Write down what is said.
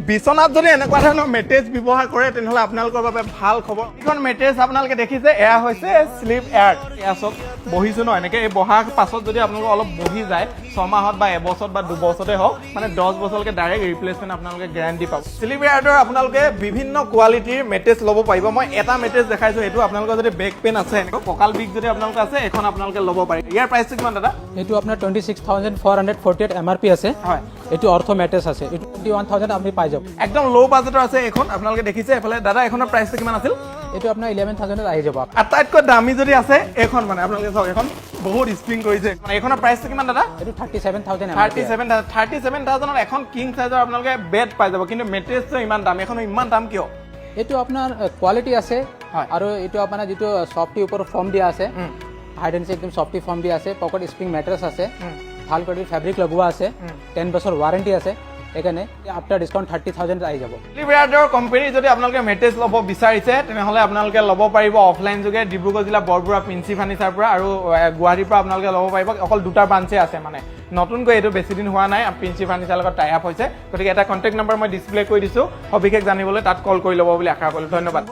বিছনাত যদি এনেকুৱা ধৰণৰ মেট্ৰেছ ব্যৱহাৰ কৰে তেনেহ'লে আপোনালোকৰ বাবে ভাল খবৰ। এইখন মেট্ৰেছ আপোনালোকে দেখিছে এয়া হৈছে স্লিপ এয়াৰ। এয়া চব বহিছোঁ ন এনেকৈ এই বহাৰ পাছত যদি আপোনালোকে অলপ বহি যায় 6 মাহত বা এবছৰত বা 2 বছৰতে হওক মানে 10 বছৰলৈকে ডাইৰেক্ট ৰিপ্লেচমেণ্ট আপোনালোকে গেৰাণ্টি পাব। স্লিপ এয়াৰটোৰ আপোনালোকে বিভিন্ন কোৱালিটিৰ মেট্ৰেছ ল'ব পাৰিব। মই এটা মেট্ৰেছ দেখাইছোঁ, এইটো আপোনালোকৰ যদি বেক পেইন আছে এনেকৈ কঁকাল বিষ যদি আপোনালোকৰ আছে এখন আপোনালোকে ল'ব পাৰে। ইয়াৰ প্ৰাইচটো কিমান দাদা? এইটো আপোনাৰ 26,448 MRP আছে। হয়, এইটো অৰ্থ মেট্ৰেছ আছে, এইটো 21,000 আপুনি পাই যাব। একদম ল' বাজেটৰ আছে এইখন আপোনালোকে দেখিছে। এইফালে দাদা এইখনৰ প্ৰাইচটো কিমান আছিল? এইটো আপোনাৰ 11,000 আহি যাব। আটাইতকৈ দামী যদি আছে এইখন মানে আপোনালোকে চাওক, এখন বহুত স্প্ৰিং কৰিছে। এইখনৰ প্ৰাইচটো কিমান দাদা? এইটো 37,000 37,000 এখন কিং চাইজৰ আপোনালোকে বেড পাই যাব, কিন্তু মেট্ৰেছটো ইমান দাম। এখন ইমান দাম কিয়? এইটো আপোনাৰ কোৱালিটি আছে হয়। আৰু এইটো আপোনাৰ যিটো সফ্টি ওপৰত ফৰ্ম দিয়া আছে, হাইড এণ্ড একদম সফ্টি ফৰ্ম দিয়া আছে, পকেট স্প্ৰিং মেট্ৰেছ আছে, ভাল কোৱালিটিৰ ফেব্ৰিক লগোৱা আছে, 10 বছৰ ৱাৰেণ্টি আছে। সেইকাৰণে আফটাৰ ডিছকাউণ্ট 30,000 আহি যাব। স্লিপ এয়াৰৰ কোম্পানী যদি আপোনালোকে মেট্ৰেছ ল'ব বিচাৰিছে তেনেহ'লে আপোনালোকে ল'ব পাৰিব অফলাইন যোগে ডিব্ৰুগড় জিলা বৰবৰুৱা প্ৰিন্সি ফাৰ্নিচাৰৰ পৰা, আৰু গুৱাহাটীৰ পৰা আপোনালোকে ল'ব পাৰিব। অকল 2টা ব্ৰাঞ্চে আছে, মানে নতুনকৈ এইটো বেছি দিন হোৱা নাই, প্ৰিন্সি ফাৰ্নিচাৰৰ লগত টাই আপ হৈছে। গতিকে এটা কণ্টেক্ট নম্বৰ মই ডিছপ্লে কৰি দিছোঁ, সবিশেষ জানিবলৈ তাত কল কৰি ল'ব বুলি আশা কৰিলোঁ। ধন্যবাদ।